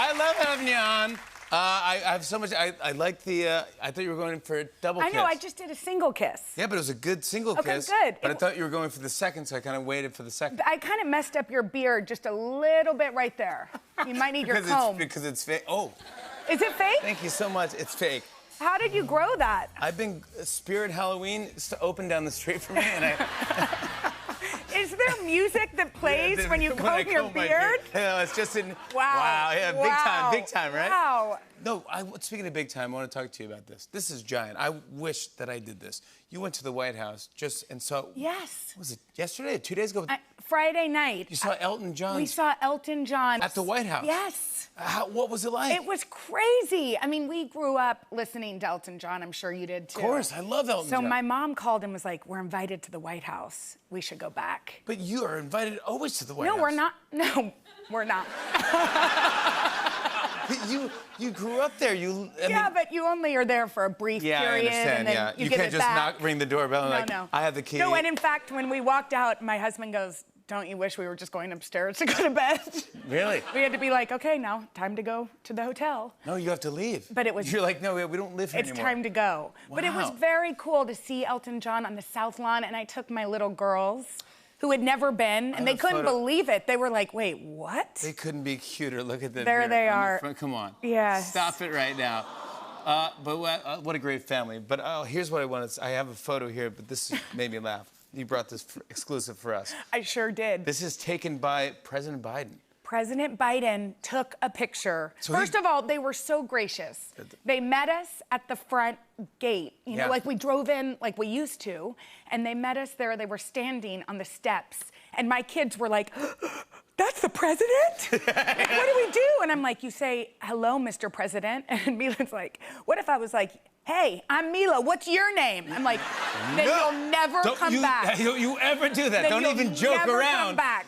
I love having you on. I have so much. I like the. I thought you were going for a double kiss. I know. I just did a single kiss. Yeah, but it was a good single kiss. Okay, good. But I thought you were going for the second, so I kind of waited for the second. I kind of messed up your beard just a little bit right there. You might need your comb. Because it's fake. Oh. Is it fake? Thank you so much. It's fake. How did you grow that? I've been Spirit Halloween open down the street for me, and I. Is there music that plays when you comb your beard? No, it's just in. Wow. Wow. Yeah, big time, right? Wow. No, speaking of big time, I want to talk to you about this. This is giant. I wish that I did this. You went to the White House and saw. Yes. Was it yesterday or 2 days ago? Friday night. You saw Elton John. We saw Elton John. At the White House? Yes. What was it like? It was crazy. I mean, we grew up listening to Elton John. I'm sure you did too. Of course, I love Elton John. So my mom called and was like, "We're invited to the White House. We should go back." But you are invited always to the White House. No, we're not. No, we're not. You grew up there. But you only are there for a brief period. I understand. And then you can't just back. ring the doorbell and No. I have the key. No, and in fact, when we walked out, my husband goes, "Don't you wish we were just going upstairs to go to bed?" Really? We had to be like, "Okay, now time to go to the hotel." No, you have to leave. But it was. You're like, no, we don't live here anymore. It's time to go. Wow. But it was very cool to see Elton John on the South Lawn, and I took my little girls, who had never been, and they couldn't believe it. They were like, "Wait, what?" They couldn't be cuter. Look at them. There they are. Come on. Yes. Stop it right now. But what a great family. But here's what I wanted. I have a photo here, but this made me laugh. You brought this exclusive for us. I sure did. This is taken by President Biden. President Biden took a picture. First of all, they were so gracious. They met us at the front gate, you know, like we drove in like we used to, and they met us there. They were standing on the steps, and my kids were like, "That's the president? What do we do?" And I'm like, "You say, 'Hello, Mr. President.'" And Mila's like, "What if I was like, 'Hey, I'm Mila. What's your name?'" I'm like, "Then you'll never come back. Don't you ever do that. Don't even joke never around." Come back.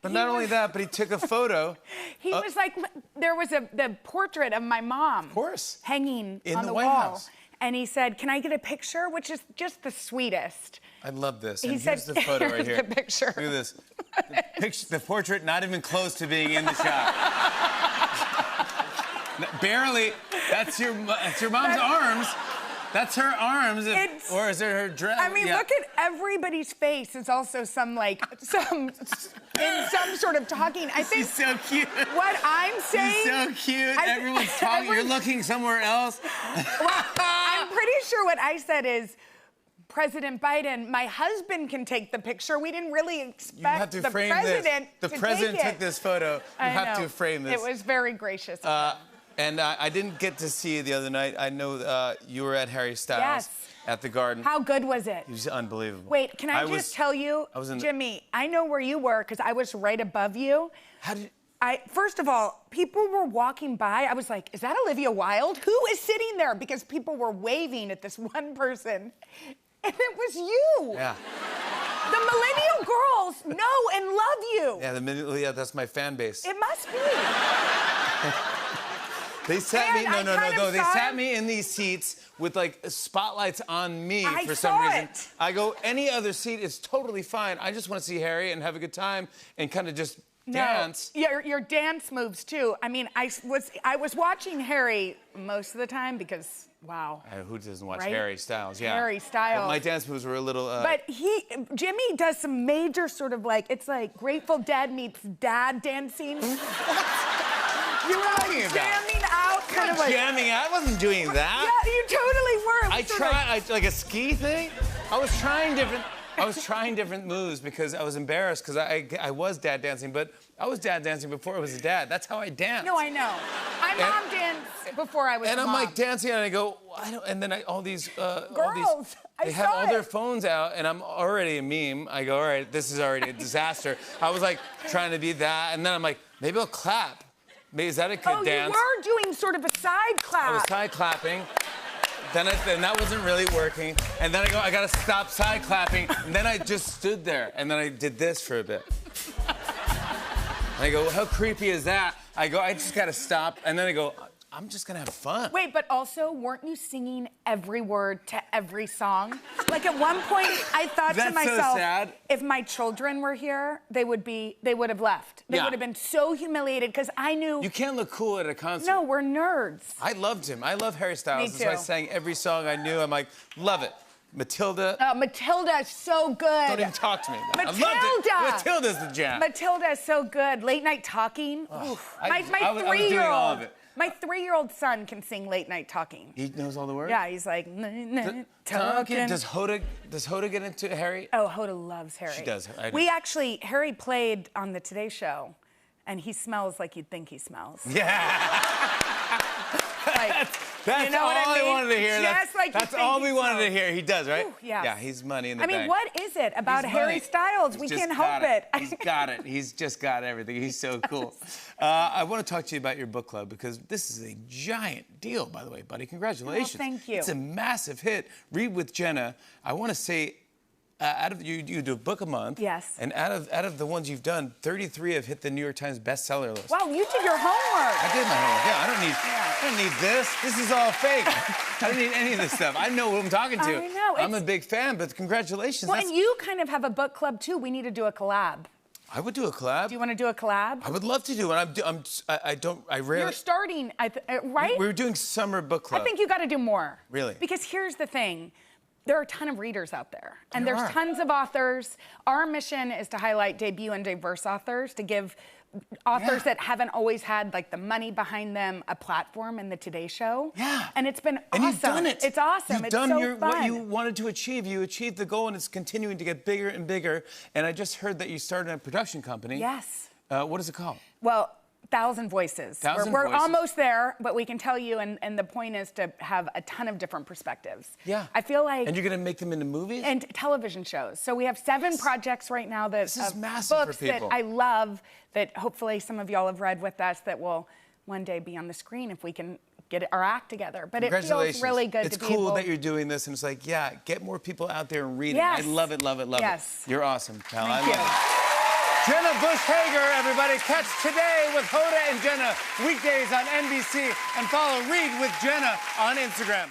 But not only that, but he took a photo. He was like, there was the portrait of my mom. Of course. Hanging in on the White wall. House. And he said, "Can I get a picture?" Which is just the sweetest. I love this. He and said, here's the photo right "Here's here. the picture." Look at this. The portrait not even close to being in the shot. Barely. That's your mom's arms. That's her arms, or is it her dress? I mean, look at everybody's face. It's also in some sort of talking. I think she's so cute. What I'm saying. She's so cute. Everyone's talking. You're looking somewhere else. Well, I'm pretty sure what I said is, "President Biden, my husband can take the picture. We didn't really expect the president to take it." The president took this photo. You have to frame this. It was very gracious. And I didn't get to see you the other night. I know you were at Harry Styles at the Garden. How good was it? It was unbelievable. Wait, can I just tell you, Jimmy, I know where you were because I was right above you. First of all, people were walking by. I was like, "Is that Olivia Wilde? Who is sitting there?" Because people were waving at this one person. And it was you. Yeah. The millennial girls know and love you. Yeah, that's my fan base. It must be. They sat me. No. They sat me in these seats with like spotlights on me for some reason. I go, any other seat is totally fine. I just want to see Harry and have a good time and kind of just dance. Your dance moves too. I mean, I was watching Harry most of the time because wow. Who doesn't watch Harry Styles? Yeah. Harry Styles. But my dance moves were a little. But Jimmy does some major sort of like, it's like Grateful Dead meets dad dancing. You were like jamming out, kind of like jamming out. I wasn't doing that. Yeah, you totally were. I tried, like a ski thing. I was trying different moves because I was embarrassed because I was dad dancing, but I was dad dancing before I was a dad. That's how I danced. No, I know. My mom danced before I was. And I'm like dancing, and I go, and then all these girls. They have all their phones out, and I'm already a meme. I go, all right, this is already a disaster. I was like trying to be that, and then I'm like, maybe I'll clap. Maybe is that a good dance? Oh, you were doing sort of a side clap. I was side clapping. Then that wasn't really working. And then I go, I gotta stop side clapping. And then I just stood there. And then I did this for a bit. And I go, how creepy is that? I go, I just gotta stop. And then I go, I'm just gonna have fun. Wait, but also, weren't you singing every word to every song? Like at one point, I thought to myself, so sad. if my children were here, they would have left. They would have been so humiliated because I knew. You can't look cool at a concert. No, we're nerds. I loved him. I love Harry Styles. Me That's why I too. sang every song I knew. I'm like, love it. Matilda. Matilda is so good. Don't even talk to me. Matilda. I loved it. Matilda's the jam. Matilda is so good. Late night talking. My 3-year-old. doing all of it. My 3-year-old son can sing late night talking. He knows all the words? Yeah, he's like, talking. Does Hoda get into Harry? Oh, Hoda loves Harry. She does. Harry played on the Today Show, and he smells like you'd think he smells. Yeah. Like, That's you know all what I mean? wanted to hear. Just like that's all we wanted to hear. He does, right? Ooh, yes. Yeah, he's money in the bank. I mean, what is it about He's Harry money. Styles? We can't help it. He's got it. He's just got everything. He's so cool. I want to talk to you about your book club because this is a giant deal, by the way, buddy. Congratulations. Well, thank you. It's a massive hit. Read with Jenna. I want to say, out of you do a book a month. Yes. And out of the ones you've done, 33 have hit the New York Times bestseller list. Wow, you did your homework. I did my homework. Yeah, I don't need this. This is all fake. I don't need any of this stuff. I know who I'm talking to. I know. I'm a big fan, but congratulations. Well, and you kind of have a book club too. We need to do a collab. I would do a collab. Do you want to do a collab? I would love to do one. I rarely. You're starting, right? We were doing summer book club. I think you got to do more. Really? Because here's the thing. There are a ton of readers out there, and There there's are. tons of authors. Our mission is to highlight debut and diverse authors, to give authors that haven't always had like the money behind them a platform in the Today Show. Yeah. And it's been And awesome. you've done it. It's awesome. You've It's done so fun. what you wanted to achieve. You achieved the goal, and it's continuing to get bigger and bigger. And I just heard that you started a production company. Yes. What is it called? Well, 1,000 Voices. 1,000 We're Voices. almost there, but we can tell you, and the point is to have a ton of different perspectives. Yeah. I feel like. And you're going to make them into movies? And television shows. So we have 7 projects right now that This is of massive for books people. that I love, that hopefully some of y'all have read with us, that will one day be on the screen if we can get our act together. But it feels really good It's to be cool able. that you're doing this, and it's like, yeah, get more people out there and read Yes. it. I love it, love it, love Yes. it. You're awesome, pal. Thank I you. love it. Jenna Bush Hager, everybody. Catch Today with Hoda and Jenna weekdays on NBC, and follow Read with Jenna on Instagram.